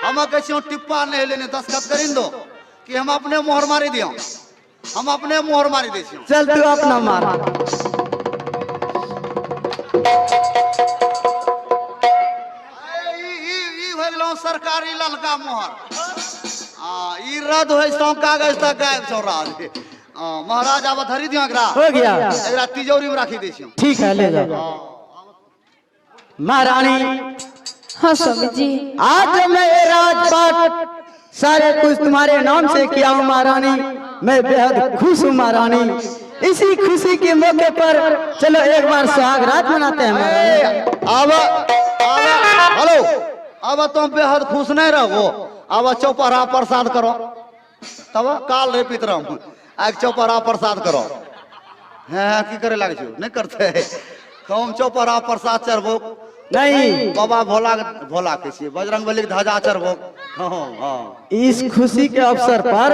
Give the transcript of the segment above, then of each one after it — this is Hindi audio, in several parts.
हम कैसे टिप्पा नहीं लेने दस्तखत करीन दो कि हम अपने मोहर मारी दियो, हम अपने मोहर मारी दे छियो। चल तू अपना मार। हो गेलो सरकारी ललका मोहर। ई रद्द होय सो कागज तक गायब छौ राज। महाराज आब धरी दियो एकरा। हो गया। एकरा तिजोरी में राखी दे छियो। ठीक है ले जाओ। महारानी हाँ स्वामी जी। आज मैं ये राजपाट सारे कुछ तुम्हारे नाम से किया हूँ महारानी। मैं बेहद खुश हूँ महारानी। इसी खुशी के मौके पर चलो एक बार सुहाग रात मनाते हैं महारानी। अब हेलो, अब तुम बेहद खुश नहीं रहो। अब चौपहरा प्रसाद करो, तब काल रे पितरम आज चौपहरा प्रसाद करो। हाँ की करे लागे छो नहीं करते हम चौपहरा प्रसाद चढ़बो नहीं बाबा भोला भोला के छिए बजरंगबली के ध्वजा चढ़बो। हाँ इस खुशी के अवसर पर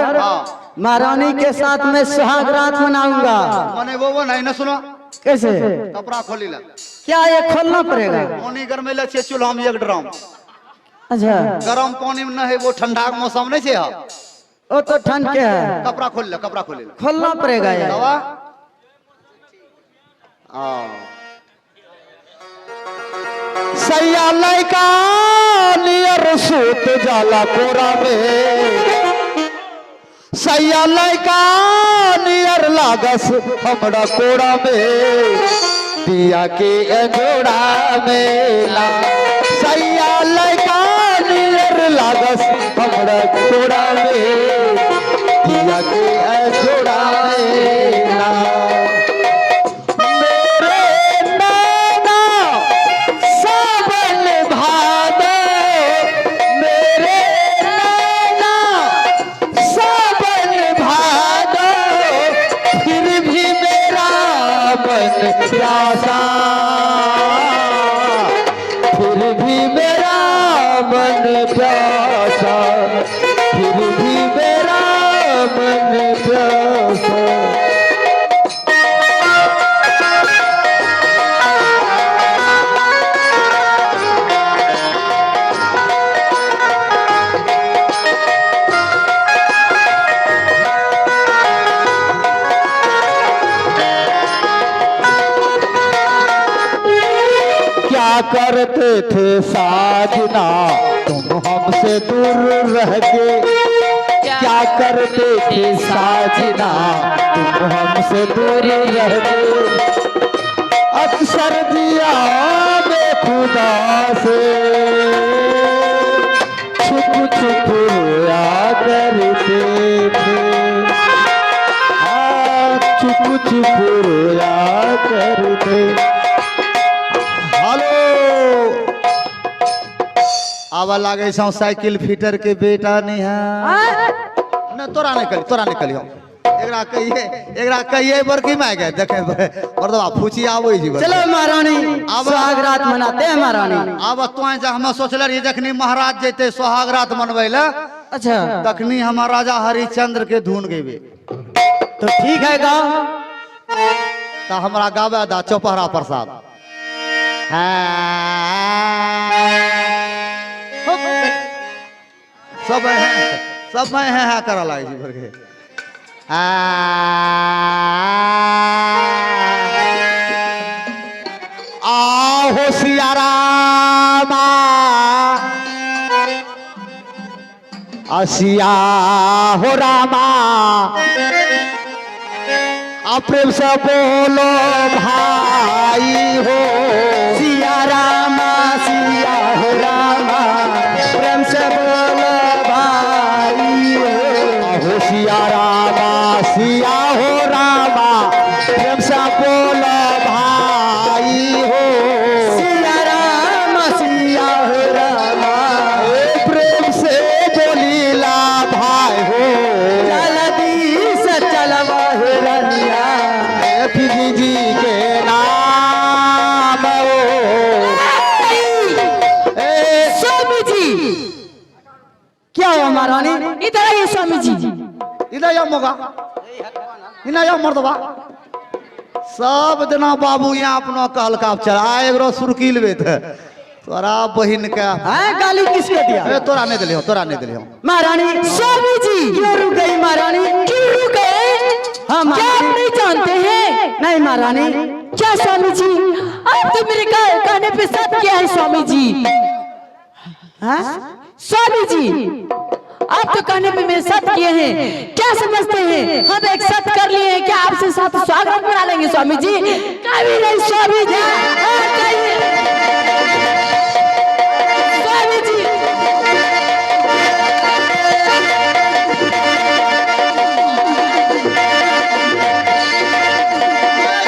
महारानी के साथ मैं सुहाग रात मनाऊंगा। मने वो नहीं न सुनो कैसे? कपड़ा खोली ला। क्या ये खोलना पड़ेगा? पानी गरमे ले छे चूल्हा में एक ड्रम। अच्छा गरम पानी में नहीं, वो ठंडा के मौसम नहीं छे। वो तो ठंड के है। कपड़ा खोल ले, कपड़ा खोल ले। खोलना पड़ेगा ये। दवा सैया लइका नियर सूत जाला कोरा में। सैया लइका नियर लागस हमरा कोरा में। दिया के जोड़ा में ला सैया लइका नियर लागस हमरा कोरा में। दिया के जोड़ा में ला प्यासा फिर भी मेरा मन प्यासा, फिर भी मेरा मन प्यासा। करते थे साजना तुम हमसे दूर रह के। क्या करते थे साजना तुम हमसे दूर रह के। अक्सर दिया में खुदा से छुप छुप रोया करते थे। छुप छुप रोया करते। आवा लागे छौ साइकिल फिटर के बेटा नहीं है न तोरा नहीं कली, तोरा नहीं कली। एकरा कहिए बरकी में गए देखे मर्दवा फूची आवे जी। चलो महारानी सुहाग रात मनाते हैं महारानी। अब तो जा हम सोचले रही जखनी महाराज जैते सुहाग रात मनवे ला। अच्छा तखनी हम राजा हरिश्चंद्र के धुन गेबे तो ठीक है गाओ। तो हमरा गावे दा चौपहरा प्रसाद। सब मैं है करा लागे जी भर के। हो सिया रामा सिया हो रामा प्रेम से बोलो भाई हो। सिया रामा सिया हो रामा प्रेम से बोलो भाई हो। सिया रामा सिया हो रामा प्रेम से बोलो भाई हो। सिया रामा सिया हो रामा प्रेम से बोलीला भाई हो। जल्दी से चलवा रनिया जी के नाम स्वामी जी। क्या हो महारानी? इधर आइए स्वामी जी। इधर या मोगा इना या मर्दबा सब दिना बाबू यहाँ अपना कहल काप चला एगो सुरकील बेत तोरा बहिन के गाली किसके दिया? तोरा नहीं दिलियो, तोरा नहीं दिलियो। महारानी स्वामी जी क्यों रुक गई महारानी? क्यों रुक गए? हाँ क्या आप नहीं जानते हैं? नहीं महारानी। क्या स्वामी जी, आप तो मेरे कहने पे सत्य किया है स्वामी जी। हाँ? स्वामी जी, आप तो कहने पे मेरे साथ किए हैं, क्या समझते हैं? हम एक साथ कर लिए हैं, क्या आपसे साथ स्वागत करा लेंगे स्वामी जी? कभी नहीं स्वामी जी। स्वामी जी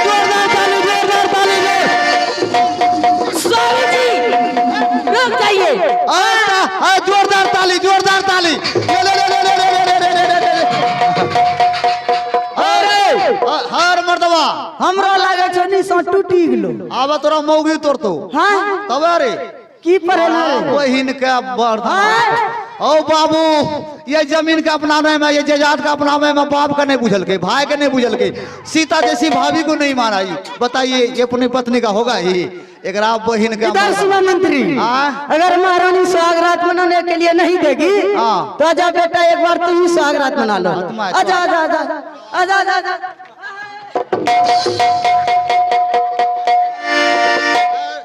जोरदार ताली, जोरदार ताली दे। स्वामी जी रुक जाइए। जोरदार ताली, जोरदार ताली। ले ले ले ले ले ले ले ले ले ले। अरे हर मर्दवा हमरा लागे छ निशा टूटी गेलो। आवा तोरा मौगी तोड़तो। हाँ तब रे की परेला रे? बहिन के बर्दान। ओ बाबू, ये जमीन के अपनाने में, ये जायदाद का अपनाने में बाप का नहीं बुझल के, भाई के नहीं बुझल के, सीता जैसी भाभी को नहीं माना। बताइए ये अपनी पत्नी का होगा ही? एक बहिन का इधर सुनो मंत्री, अगर महारानी सुहागरात मनाने के लिए नहीं देगी तो आजा बेटा, एक बार तू ही सुहागरात मना लो। आजा आजा आजा आजा आजा आजा।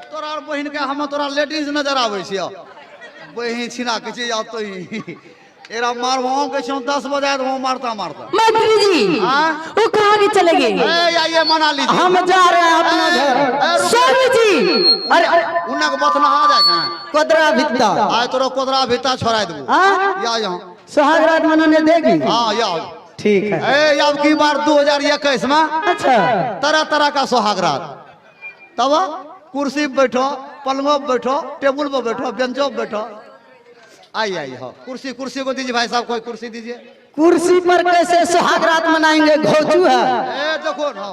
तोरा बहिन के हम तोरा लेडीज नजर आवे छियो। बहिन छिना के छी अब तो ही एरा मारवाओ के छो 10 बजे वो मारता मारता। मंत्री जी वो कहाँ के चले गए? ये मना लीजिए, हम जा रहे हैं अपना घर। स्वामी जी अरे उन्ना के बतना आ जाए कोदरा भित्ता आय तोरा कोदरा भित्ता छोड़ा देबो। हाँ या यहाँ सुहागरात मनाने देगी? हाँ या ठीक है। ए अब की बार 2021 में अच्छा तरह तरह का सुहागरात। तब कुर्सी पे बैठो, पलंगों पे बैठो, टेबुल पे बैठो, बेंचों पे बैठो। आई आई हो कुर्सी, कुर्सी को दीजिए भाई साहब, कोई कुर्सी दीजिए। कुर्सी पर कैसे सुहागरात मनाएंगे? घोचू है। ए देखो ना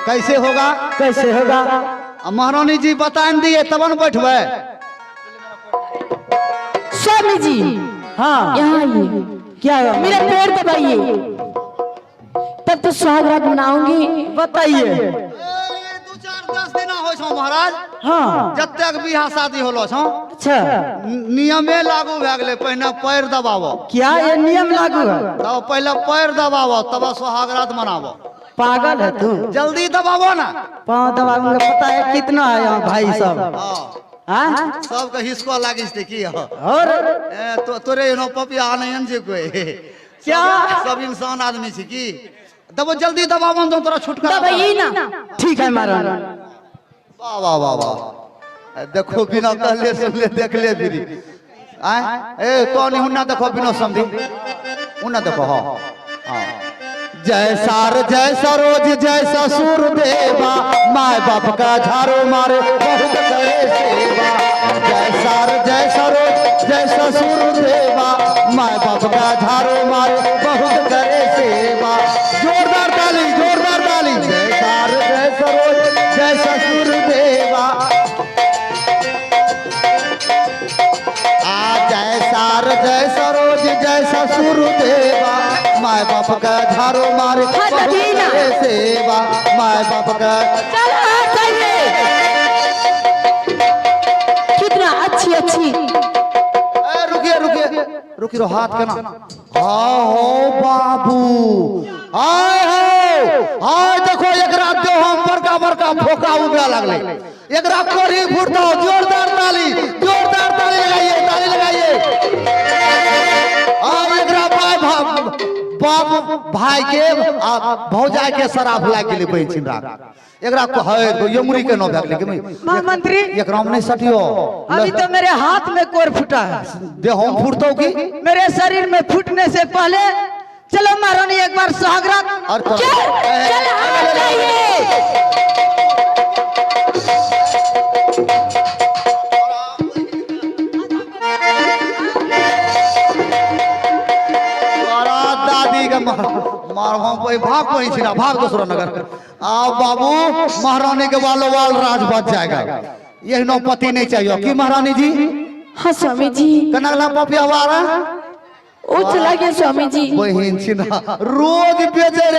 कैसे होगा? कैसे होगा? महारानी जी बता दिए तब न बैठबे। स्वामी जी हाँ यहाँ आइए, क्या है? मेरा पैर दबाइए, तब तो सुहागरात मनाऊंगी। बताइए। 2-4-10 दिन हो छो महाराज। हाँ जतेक बियाह शादी होलो छो अच्छा नियमे लागू भए गेलै। पहिने पैर दबावो। क्या ये नियम लागू है? तब पहले पैर दबावो तब सुहागरात मनावो। पागल है तू? जल्दी दबावो ना। पाँव दबाऊंगा। पता है कितना है यहाँ भाई सब? हाँ सबके हिस्को लागिस थे की हो। और तोरे एनो पपिया नहीं जे कोई क्या? सब इंसान आदमी छी की। दबो जल्दी दबावो तो तोरा छुटकारा। दबाइए ना। ठीक है महारानी। वाह वाह वाह वाह। देखो बिना कहले सुन ले देख ले दीदी। आय ए तो नहीं हुन्ना देखो बिना समझी हुन्ना देखो। हाँ हाँ जय सार जय सरोज जय ससुर देवा, माय बाप का झाड़ू मारे बहुत करे सेवा। जय सार जय सरोज जय ससुर देवा, माय बाप का झाड़ू मारे बहुत करे सेवा। जोरदार ताली, जोरदार ताली। जय सार जय सरोज जय ससुर देवा। जय सार जय सरोज जय ससुर देवा, माय बाप का झाड़ू मारे बहुत करे सेवा। माय बाप का कितना अच्छी अच्छी। रुकिए रुकिए रुकिए हाथ के ना। हाँ हो बाबू आय हो आय देखो एकरा जो हम बड़का बड़का फोका उगा लगले। एकरा कोरी फुटो। जोरदार ताली, जोरदार ताली लगाइए, ताली लगाइए। और एकरा बाप भाई के भौजाई के शराब लाग गेले बहिन छिन रात। एकरा को है तो यमुरी के नो भाग लेके मंत्री एकरा में नहीं सटियो। अभी तो मेरे हाथ में कोर फूटा है। दे हम फुटतो की मेरे शरीर में फूटने से पहले चलो महारानी एक बार सुहागरात। और चल हाँ जाइए। दादी का मारवा पे भाग कोई छिना भाग दूसरा नगर आओ बाबू महारानी के वालों वाल राज बच जाएगा यही नौपति नहीं चाहिए कि महारानी जी हाँ स्वामी जी कनगला पपिया वाला वो चला गया स्वामी जी बहिन छिना रोज बेचे